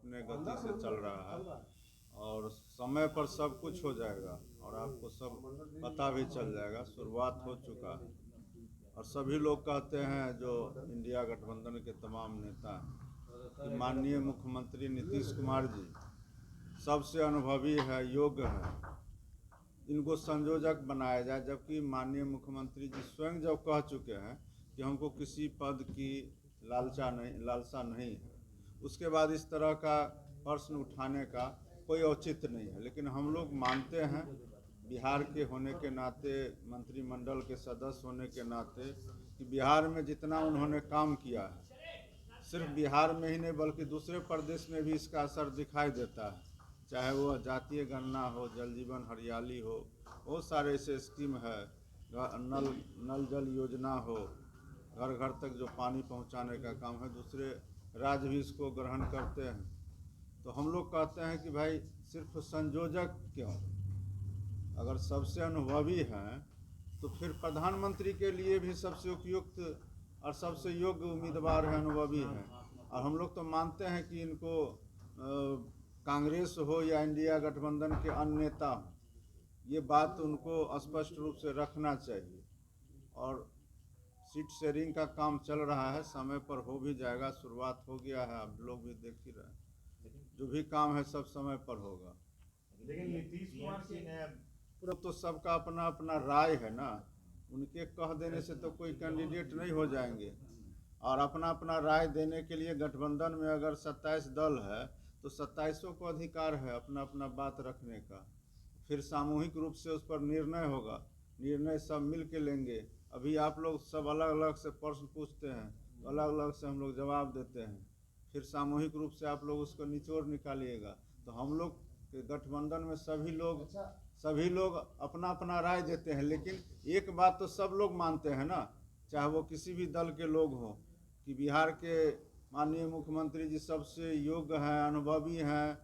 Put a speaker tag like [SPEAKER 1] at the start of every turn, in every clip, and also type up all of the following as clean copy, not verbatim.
[SPEAKER 1] अपने गति से चल रहा है और समय पर सब कुछ हो जाएगा और आपको सब पता भी चल जाएगा। शुरुआत हो चुका है और सभी लोग कहते हैं जो इंडिया गठबंधन के तमाम नेता हैं कि माननीय मुख्यमंत्री नीतीश कुमार जी सबसे अनुभवी है, योग्य है, इनको संयोजक बनाया जाए। जबकि माननीय मुख्यमंत्री जी स्वयं जब कह चुके हैं कि हमको किसी पद की लालसा नहीं है, उसके बाद इस तरह का प्रश्न उठाने का कोई औचित्य नहीं है। लेकिन हम लोग मानते हैं बिहार के होने के नाते, मंत्रिमंडल के सदस्य होने के नाते, कि बिहार में जितना उन्होंने काम किया है, सिर्फ बिहार में ही नहीं बल्कि दूसरे प्रदेश में भी इसका असर दिखाई देता है। चाहे वो जातीय गणना हो, जल जीवन हरियाली हो, बहुत सारे ऐसे स्कीम है, नल जल योजना हो, घर घर तक जो पानी पहुंचाने का काम है, दूसरे राज्य भी इसको ग्रहण करते हैं। तो हम लोग कहते हैं कि भाई सिर्फ संयोजक क्यों, अगर सबसे अनुभवी हैं तो फिर प्रधानमंत्री के लिए भी सबसे उपयुक्त और सबसे योग्य उम्मीदवार है, अनुभवी हैं। और हम लोग तो मानते हैं कि इनको कांग्रेस हो या इंडिया गठबंधन के अन्य नेता हो, ये बात उनको स्पष्ट रूप से रखना चाहिए। और सीट शेयरिंग का काम चल रहा है, समय पर हो भी जाएगा, शुरुआत हो गया है, आप लोग भी देख ही रहे हैं। जो भी काम है सब समय पर होगा।
[SPEAKER 2] लेकिन नीतीश कुमार सिंह
[SPEAKER 1] तो सबका अपना अपना राय है ना, उनके कह देने से तो कोई कैंडिडेट नहीं हो जाएंगे। और अपना अपना राय देने के लिए गठबंधन में अगर 27 दल है तो 27 को अधिकार है अपना अपना बात रखने का। फिर सामूहिक रूप से उस पर निर्णय होगा, निर्णय सब मिल के लेंगे। अभी आप लोग सब अलग अलग से प्रश्न पूछते हैं तो अलग अलग से हम लोग जवाब देते हैं, फिर सामूहिक रूप से आप लोग उसको निचोड़ निकालिएगा। तो हम लोग के गठबंधन में सभी लोग अपना अपना राय देते हैं, लेकिन एक बात तो सब लोग मानते हैं ना, चाहे वो किसी भी दल के लोग हों, कि बिहार के माननीय मुख्यमंत्री जी सबसे योग्य हैं, अनुभवी हैं,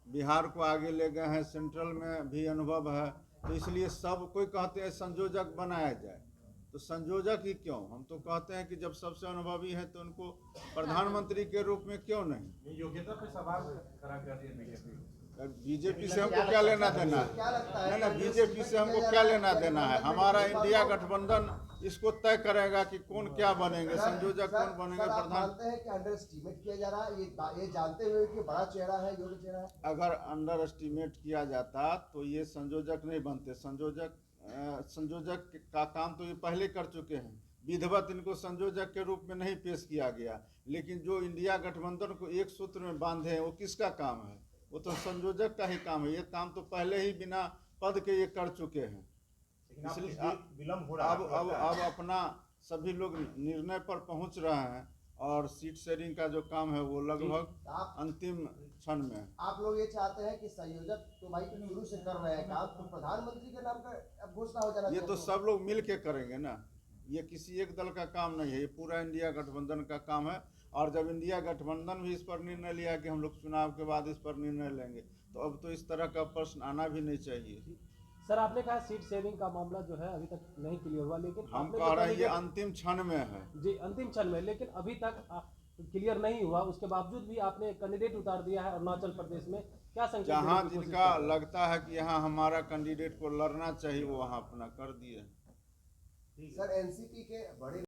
[SPEAKER 1] बिहार को आगे ले गए हैं, सेंट्रल में भी अनुभव है। तो इसलिए सब कोई कहते हैं संयोजक बनाया जाए। तो संयोजक ही क्यों, हम तो कहते हैं कि जब सबसे अनुभवी है तो उनको प्रधानमंत्री के रूप में क्यों नहीं।
[SPEAKER 2] योग्यता पे सवाल खड़ा कर दिया
[SPEAKER 1] बीजेपी से हमको क्या लेना देना है? ना बीजेपी से हमको क्या लेना देना है? हमारा इंडिया गठबंधन इसको तय करेगा कि कौन क्या बनेंगे, संयोजक कौन बनेंगे, प्रधान।
[SPEAKER 3] मानते हैं कि अंडर एस्टिमेट किया जा रहा है, ये जानते हुए कि बड़ा चेहरा है, योग्य चेहरा है।
[SPEAKER 1] अगर अंडर एस्टिमेट किया जाता तो ये संयोजक नहीं बनते। संयोजक का काम तो ये पहले कर चुके हैं, विधिवत इनको संयोजक के रूप में नहीं पेश किया गया। लेकिन जो इंडिया गठबंधन को एक सूत्र में बांधे हैं वो किसका काम है? वो तो संयोजक का ही काम है। ये काम तो पहले ही बिना पद के ये कर चुके हैं। इसलिए
[SPEAKER 2] विलम्ब हो रहा है।
[SPEAKER 1] अब अपना सभी लोग निर्णय पर पहुंच रहे हैं और सीट शेयरिंग का जो काम है वो लगभग अंतिम क्षण में है।
[SPEAKER 3] आप लोग ये चाहते हैं कि संयोजक तो भाई शुरू से कर रहे हैं काम, तो प्रधानमंत्री के नाम का घोषणा हो जाना
[SPEAKER 1] ये तो सब लोग मिल के करेंगे ना, ये किसी एक दल का काम नहीं है, ये पूरा इंडिया गठबंधन का काम है। और जब इंडिया गठबंधन भी इस पर निर्णय लिया कि हम लोग चुनाव के बाद इस पर निर्णय लेंगे, तो अब तो इस तरह का प्रश्न आना भी नहीं चाहिए।
[SPEAKER 4] सर, आपने कहा सीट शेयरिंग का मामला जो है अभी तक नहीं क्लियर हुआ, लेकिन
[SPEAKER 1] हम कह रहे हैं ये अंतिम क्षण में है।
[SPEAKER 4] जी, अंतिम क्षण में, लेकिन अभी तक क्लियर नहीं हुआ, उसके बावजूद भी आपने कैंडिडेट उतार दिया है अरुणाचल प्रदेश में। क्या संकेत
[SPEAKER 1] जहाँ जिनका लगता है कि यहाँ हमारा कैंडिडेट को लड़ना चाहिए वो वहाँ अपना कर दिए।
[SPEAKER 3] सर, एनसीपी के बड़े